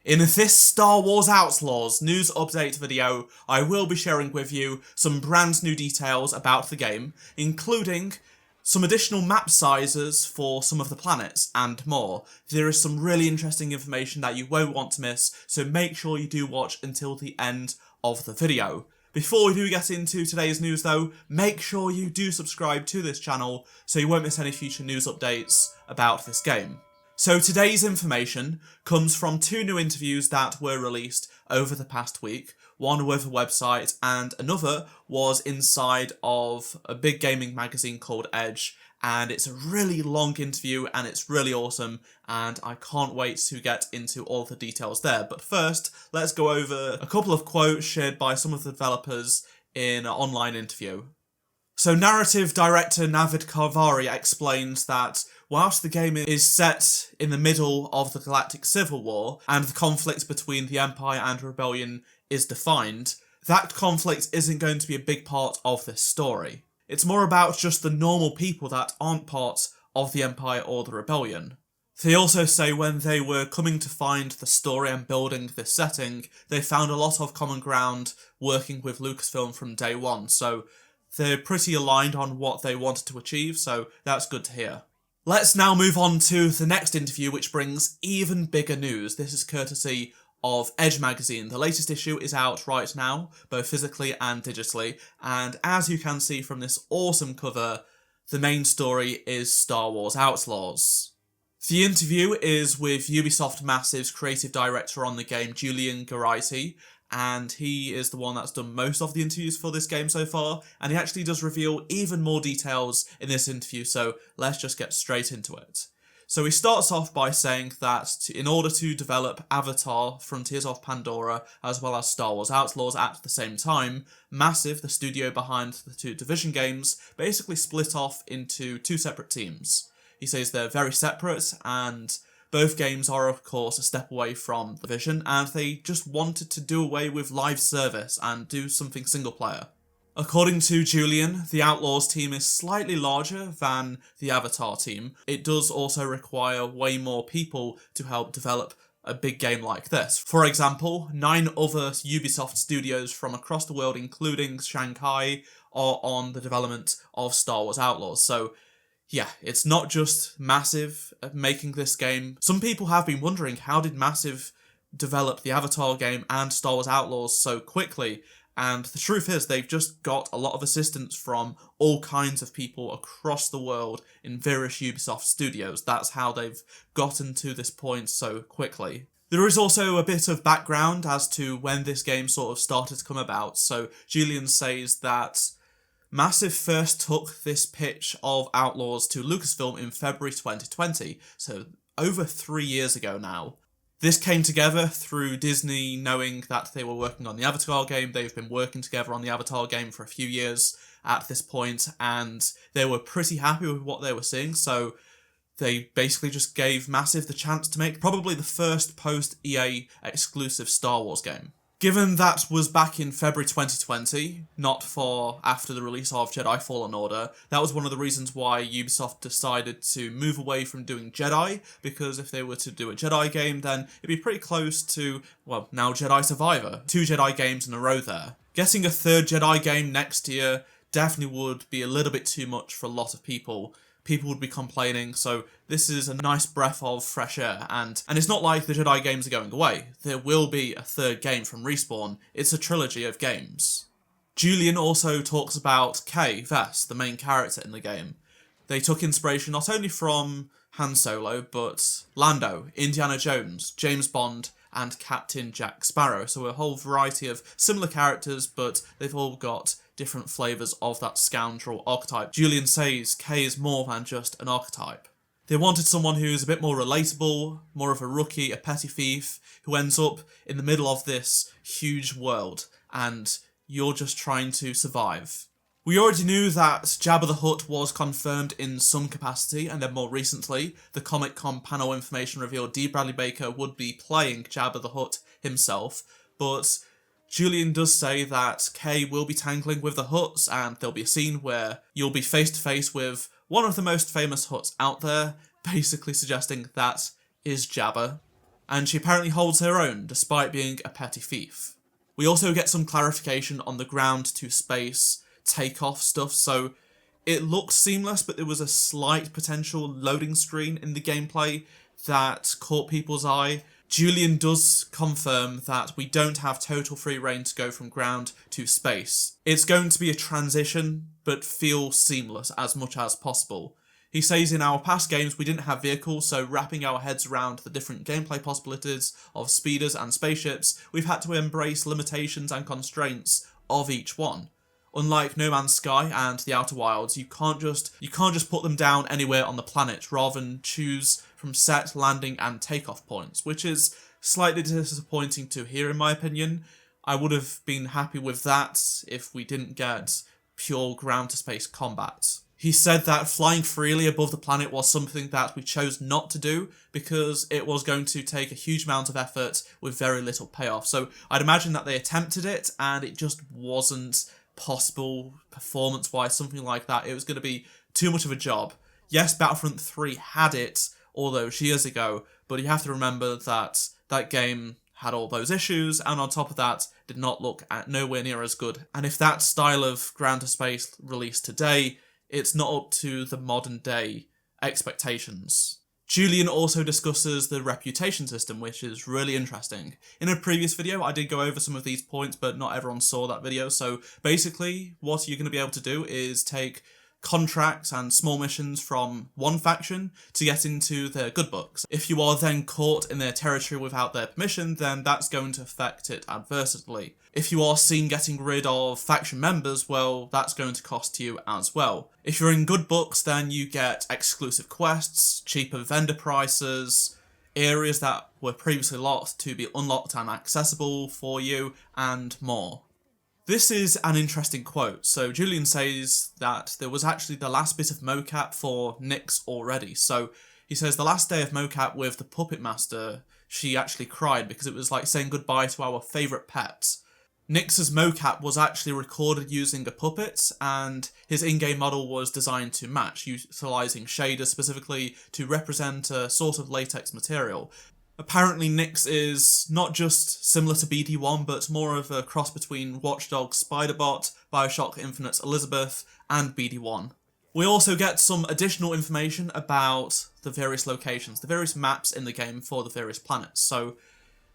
In this Star Wars Outlaws news update video, I will be sharing with you some brand new details about the game, including some additional map sizes for some of the planets and more. There is some really interesting information that you won't want to miss, so make sure you do watch until the end of the video. Before we do get into today's news though, make sure you do subscribe to this channel so you won't miss any future news updates about this game. So today's information comes from two new interviews that were released over the past week, one with a website and another was inside of a big gaming magazine called Edge, and it's a really long interview and it's really awesome and I can't wait to get into all the details there. But first, let's go over a couple of quotes shared by some of the developers in an online interview. So narrative director Navid Karvari explains that whilst the game is set in the middle of the Galactic Civil War and the conflict between the Empire and Rebellion is defined, that conflict isn't going to be a big part of this story. It's more about just the normal people that aren't part of the Empire or the Rebellion. They also say when they were coming to find the story and building this setting, they found a lot of common ground working with Lucasfilm from day one, so they're pretty aligned on what they wanted to achieve, so that's good to hear. Let's now move on to the next interview, which brings even bigger news. This is courtesy of Edge magazine. The latest issue is out right now, both physically and digitally, and as you can see from this awesome cover, the main story is Star Wars Outlaws. The interview is with Ubisoft Massive's creative director on the game, Julian Geraghty, and he is the one that's done most of the interviews for this game so far, and he actually does reveal even more details in this interview, so let's just get straight into it. So he starts off by saying that in order to develop Avatar, Frontiers of Pandora, as well as Star Wars Outlaws at the same time, Massive, the studio behind the two Division games, basically split off into two separate teams. He says they're very separate, and both games are of course a step away from the vision, and they just wanted to do away with live service and do something single player. According to Julian, the Outlaws team is slightly larger than the Avatar team. It does also require way more people to help develop a big game like this. For example, 9 other Ubisoft studios from across the world, including Shanghai, are on the development of Star Wars Outlaws, so yeah, it's not just Massive making this game. Some people have been wondering, how did Massive develop the Avatar game and Star Wars Outlaws so quickly? And the truth is, they've just got a lot of assistance from all kinds of people across the world in various Ubisoft studios. That's how they've gotten to this point so quickly. There is also a bit of background as to when this game sort of started to come about. So Julian says that Massive first took this pitch of Outlaws to Lucasfilm in February 2020, so over 3 years ago now. This came together through Disney knowing that they were working on the Avatar game. They've been working together on the Avatar game for a few years at this point, and they were pretty happy with what they were seeing, so they basically just gave Massive the chance to make probably the first post-EA exclusive Star Wars game. Given that was back in February 2020, not far after the release of Jedi Fallen Order, that was one of the reasons why Ubisoft decided to move away from doing Jedi, because if they were to do a Jedi game, then it'd be pretty close to, well, now Jedi Survivor. 2 Jedi games in a row there. Getting a third Jedi game next year definitely would be a little bit too much for a lot of people. People would be complaining, so this is a nice breath of fresh air, and it's not like the Jedi games are going away. There will be a third game from Respawn. It's a trilogy of games. Julian also talks about Kay Vess, the main character in the game. They took inspiration not only from Han Solo, but Lando, Indiana Jones, James Bond, and Captain Jack Sparrow, so a whole variety of similar characters, but they've all got different flavours of that scoundrel archetype. Julian says Kay is more than just an archetype. They wanted someone who's a bit more relatable, more of a rookie, a petty thief, who ends up in the middle of this huge world, and you're just trying to survive. We already knew that Jabba the Hutt was confirmed in some capacity, and then more recently, the Comic-Con panel information revealed D. Bradley Baker would be playing Jabba the Hutt himself, but Julian does say that Kay will be tangling with the Hutts, and there'll be a scene where you'll be face to face with one of the most famous Hutts out there, basically suggesting that is Jabba. and she apparently holds her own despite being a petty thief. We also get some clarification on the ground to space takeoff stuff, so it looked seamless, but there was a slight potential loading screen in the gameplay that caught people's eye. Julian does confirm that we don't have total free reign to go from ground to space. It's going to be a transition, but feel seamless as much as possible. He says in our past games we didn't have vehicles, so wrapping our heads around the different gameplay possibilities of speeders and spaceships, we've had to embrace limitations and constraints of each one. Unlike No Man's Sky and the Outer Wilds, you can't just put them down anywhere on the planet rather than choose from set landing and takeoff points, which is slightly disappointing to hear in my opinion. I would have been happy with that if we didn't get pure ground to space combat. He said that flying freely above the planet was something that we chose not to do because it was going to take a huge amount of effort with very little payoff. So I'd imagine that they attempted it and it just wasn't possible performance-wise, something like that. It was going to be too much of a job. Yes, Battlefront 3 had it all those years ago, but you have to remember that that game had all those issues, and on top of that, did not look at nowhere near as good. And if that style of ground to space released today, it's not up to the modern day expectations. Julian also discusses the reputation system, which is really interesting. In a previous video, I did go over some of these points, but not everyone saw that video. So basically, what you're going to be able to do is take contracts and small missions from one faction to get into their good books. If you are then caught in their territory without their permission, then that's going to affect it adversely. If you are seen getting rid of faction members, well, that's going to cost you as well. If you're in good books, then you get exclusive quests, cheaper vendor prices, areas that were previously locked to be unlocked and accessible for you, and more. This is an interesting quote. So Julian says that there was actually the last bit of mocap for Nyx already. So he says the last day of mocap with the Puppet Master, she actually cried because it was like saying goodbye to our favourite pet. Nyx's mocap was actually recorded using a puppet, and his in-game model was designed to match, utilising shaders specifically to represent a sort of latex material. Apparently Nyx is not just similar to BD1, but more of a cross between Watch Dogs Spiderbot, Bioshock Infinite's Elizabeth, and BD1. We also get some additional information about the various locations, the various maps in the game for the various planets. So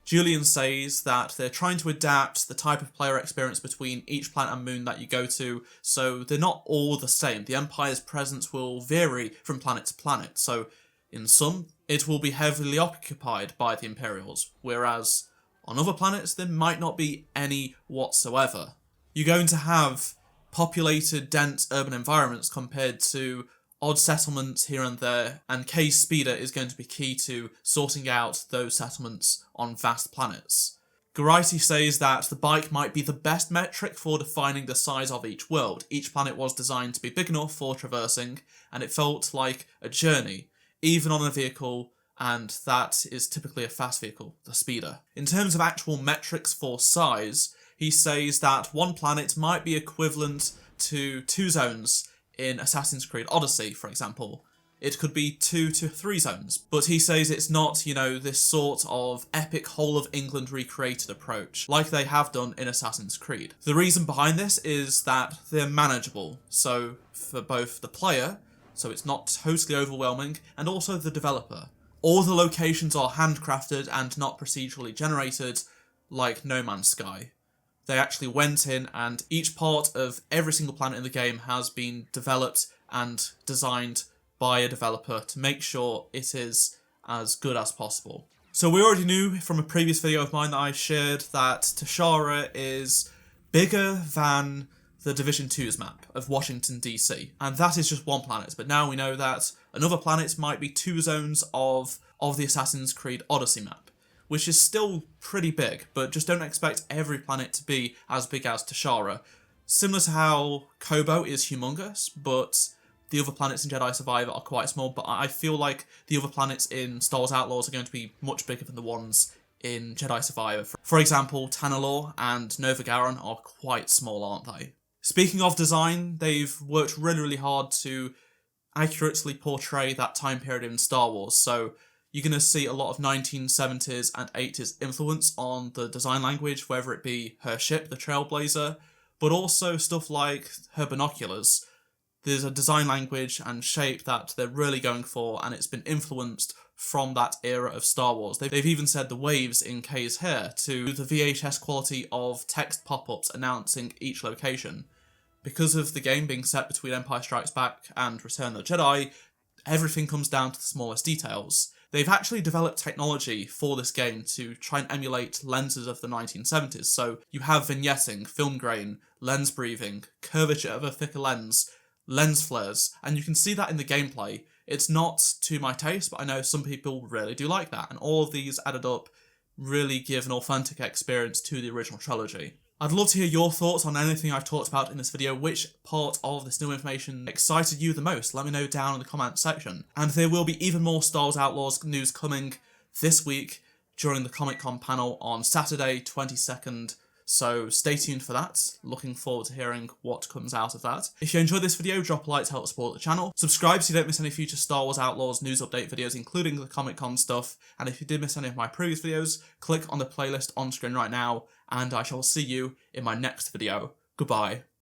Julian says that they're trying to adapt the type of player experience between each planet and moon that you go to, so they're not all the same. The Empire's presence will vary from planet to planet, so in some, it will be heavily occupied by the Imperials, whereas on other planets there might not be any whatsoever. You're going to have populated, dense urban environments compared to odd settlements here and there, and Kay's speeder is going to be key to sorting out those settlements on vast planets. Geraghty says that the bike might be the best metric for defining the size of each world. Each planet was designed to be big enough for traversing, and it felt like a journey, even on a vehicle, and that is typically a fast vehicle, the speeder. In terms of actual metrics for size, he says that one planet might be equivalent to 2 zones in Assassin's Creed Odyssey, for example. It could be 2 to 3 zones, but he says it's not, this sort of epic whole of England recreated approach, like they have done in Assassin's Creed. The reason behind this is that they're manageable, so for both the player, so it's not totally overwhelming, and also the developer. All the locations are handcrafted and not procedurally generated like No Man's Sky. They actually went in, and each part of every single planet in the game has been developed and designed by a developer to make sure it is as good as possible. So we already knew from a previous video of mine that I shared that Tashara is bigger than the Division 2's map of Washington DC, and that is just one planet, but now we know that another planet might be 2 zones of the Assassin's Creed Odyssey map, which is still pretty big, but just don't expect every planet to be as big as Tashara. Similar to how Kobo is humongous, but the other planets in Jedi Survivor are quite small, but I feel like the other planets in Star Wars Outlaws are going to be much bigger than the ones in Jedi Survivor. For example, Tanalorr and Nova Garon are quite small, aren't they? Speaking of design, they've worked really, really hard to accurately portray that time period in Star Wars. So you're going to see a lot of 1970s and 80s influence on the design language, whether it be her ship, the Trailblazer, but also stuff like her binoculars. There's a design language and shape that they're really going for, and it's been influenced from that era of Star Wars. They've even said the waves in Kay's hair to the VHS quality of text pop-ups announcing each location. Because of the game being set between Empire Strikes Back and Return of the Jedi, everything comes down to the smallest details. They've actually developed technology for this game to try and emulate lenses of the 1970s. So you have vignetting, film grain, lens breathing, curvature of a thicker lens, lens flares, and you can see that in the gameplay. It's not to my taste, but I know some people really do like that, and all of these added up really give an authentic experience to the original trilogy. I'd love to hear your thoughts on anything I've talked about in this video. Which part of this new information excited you the most? Let me know down in the comments section. And there will be even more Star Wars Outlaws news coming this week during the Comic-Con panel on Saturday, 22nd. So stay tuned for that. Looking forward to hearing what comes out of that. If you enjoyed this video, drop a like to help support the channel. Subscribe so you don't miss any future Star Wars Outlaws news update videos, including the Comic-Con stuff. And if you did miss any of my previous videos, click on the playlist on screen right now, and I shall see you in my next video. Goodbye.